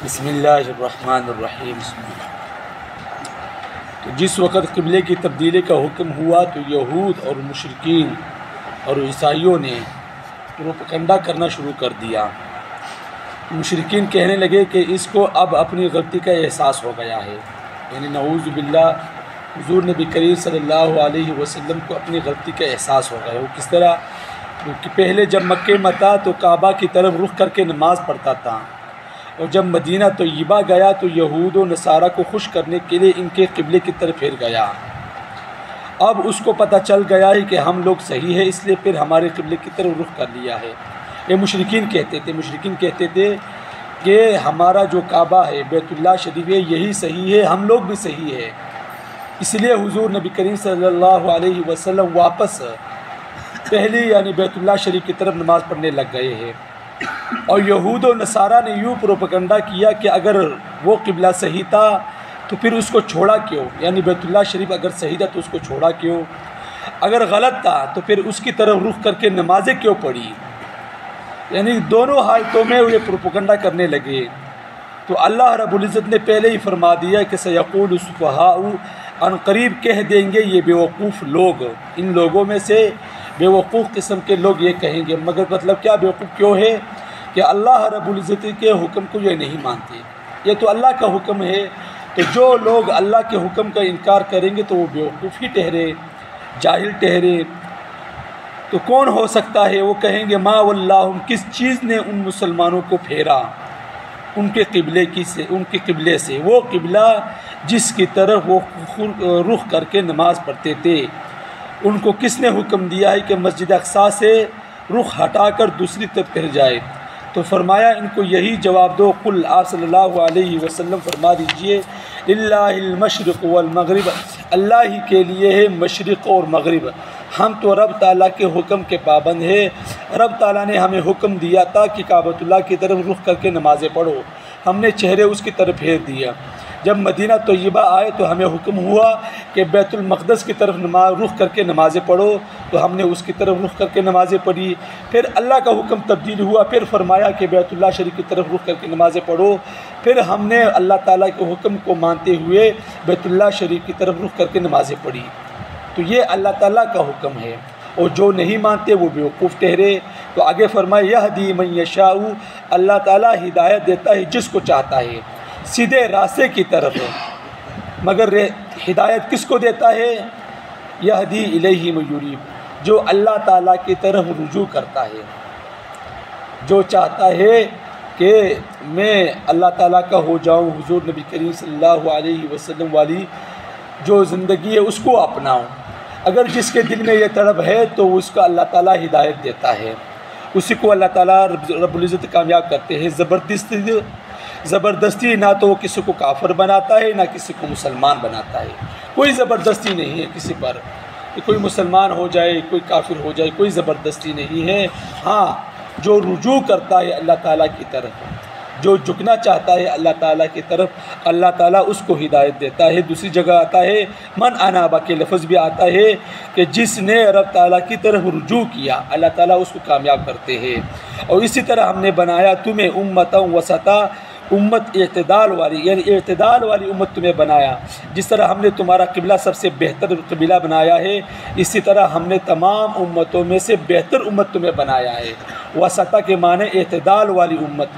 बिस्मिल्लाहिर्रहमानिर्रहीम। तो जिस वक़्त क़िबले की तब्दीली का हुक्म हुआ तो यहूद और मुशरिकीन और ईसाइयों ने प्रोपगंडा करना शुरू कर दिया। मुशरिकीन कहने लगे कि इसको अब अपनी गलती का एहसास हो गया है, यानी नऊज़ु बिल्लाह हुज़ूर नबी करीम सल्लल्लाहु अलैहि वसल्लम को अपनी गलती का एहसास हो गया। वो किस तरह कि पहले जब मक्के में था तो काबा की तरफ रुख करके नमाज़ पढ़ता था, और जब मदीना तय्यबा गया तो यहूद व नसारा को खुश करने के लिए इनके क़िबले की तरफ फिर गया। अब उसको पता चल गया है कि हम लोग सही है, इसलिए फिर हमारे क़िबले की तरफ रुख कर लिया है। ये मुशरिकीन कहते थे कि हमारा जो काबा है बैतुल्लाह शरीफ है यही सही है, हम लोग भी सही है। इसलिए हुज़ूर नबी करीम सल्लल्लाहु अलैहि वसल्लम वापस पहली यानी बैतुल्लाह शरीफ की तरफ नमाज़ पढ़ने लग गए हैं। और यहूद और नसारा ने यूँ प्रोपगंडा किया कि अगर वो क़िबला सही था तो फिर उसको छोड़ा क्यों, यानी बैतुल्लाह शरीफ अगर सही था तो उसको छोड़ा क्यों, अगर गलत था तो फिर उसकी तरफ रुख करके नमाज़ें क्यों पढ़ी। यानी दोनों हालतों में ये प्रोपगंडा करने लगे। तो अल्लाह रब्बुल इज़्ज़त ने पहले ही फरमा दिया कि सयक़ूलु सुफ़हाउ, अनक़रीब कह देंगे ये बेवकूफ़ लोग, इन लोगों में से बेवकूफ़ किस्म के लोग ये कहेंगे। मगर मतलब क्या बेवकूफ़ क्यों है कि अल्लाह रब्बुल इज़्ज़त के हुक्म को ये नहीं मानते। ये तो अल्लाह का हुक्म है, तो जो लोग अल्लाह के हुक्म का इनकार करेंगे तो वो बेवकूफ़ ही ठहरे, जाहिल ठहरे। तो कौन हो सकता है, वो कहेंगे मा वल्लाहुम, किस चीज़ ने उन मुसलमानों को फेरा उनके क़िबले से, वो क़िबला जिसकी तरफ वो रुख करके नमाज़ पढ़ते थे, उनको किसने हुक्म दिया है कि मस्जिद अक़सा से रुख हटाकर दूसरी तरफ फिर जाए। तो फरमाया इनको यही जवाब दो, कुल आप सल्लल्लाहु अलैहि वसल्लम फरमा दीजिए लिल्लाहिल मशरिक़ वल मग़रिब, अल्लाह ही के लिए है मशरिक़ और मग़रिब। हम तो रब ताला के हुक्म के पाबंद है। रब ताला ने हमें हुक्म दिया था कि काबतुल्लाह की तरफ रुख करके नमाज़ें पढ़ो, हमने चेहरे उसकी तरफ फेर दिया। जब मदीना तय्यबा आए तो हमें हुक्म हुआ कि बैतुल मक़दस की तरफ रुख करके नमाज़ें पढ़ो, तो हमने उसकी तरफ रुख करके नमाज़ें पढ़ी। फिर अल्लाह का हुक्म तब्दील हुआ, फिर फरमाया कि बैतुल्लाह शरीफ की तरफ रुख करके नमाज़ें पढ़ो। फिर हमने अल्लाह ताला के हुक्म को मानते हुए बैतुल्लाह शरीफ की तरफ रुख करके नमाज़ें पढ़ी। तो ये अल्लाह ताला का हुक्म है, और जो नहीं मानते वो बेवकूफ़ ठहरे। तो आगे फरमाए यहदी मन यशाउ, अल्लाह ताला हिदायत देता है जिसको चाहता है सीधे रास्ते की तरफ। मगर हिदायत किसको देता है, यहदी इलैहि मन युरीब, जो अल्लाह ताला की तरफ रुजू करता है, जो चाहता है कि मैं अल्लाह ताला का हो जाऊँ, हुज़ूर नबी करीम सल्लल्लाहु अलैहि वसल्लम वाली जो ज़िंदगी है उसको अपनाऊँ। अगर जिसके दिल में ये तड़प है तो उसका अल्लाह ताला हिदायत देता है, उसी को अल्लाह ताला रब्बुल इज़्ज़त कामयाब करते हैं। ज़बरदस्ती ना तो वो किसी को काफिर बनाता है ना किसी को मुसलमान बनाता है। कोई ज़बरदस्ती नहीं है किसी पर कि कोई मुसलमान हो जाए कोई काफिर हो जाए, कोई ज़बरदस्ती नहीं है। हाँ, जो रुजू करता है अल्लाह ताला की तरफ, जो झुकना चाहता है अल्लाह ताला की तरफ, अल्लाह ताला उसको हिदायत देता है। दूसरी जगह आता है मन अनाबा के लफ्ज़ भी आता है कि जिसने रब ताला की तरफ रुजू किया अल्लाह ताला उसको कामयाब करते हैं। और इसी तरह हमने बनाया तुम्हें उम्मतन वसता, उम्मत इत्तिदाल वाली, यानी इत्तिदाल वाली उम्मत तुम्हें बनाया। जिस तरह हमने तुम्हारा क़िबला सबसे बेहतर क़िबला बनाया है, इसी तरह हमने तमाम उम्मतों में से बेहतर उम्मत तुम्हें बनाया है। वसता के माने इत्तिदाल वाली उम्मत,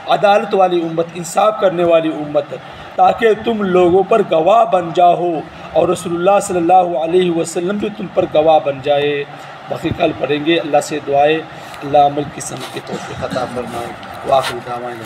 अदालत वाली उम्मत, इंसाफ करने वाली उम्मत, ताकि तुम लोगों पर गवाह बन जाओ और रसूलुल्लाह सल्लल्लाहु अलैहि वसल्लम भी तुम पर गवाह बन जाए। बाकी कल पढ़ेंगे। अल्लाह से दुआएं अल्लाह अमल की समझ के तौफीक अता फरमाए। वाखिर दावाना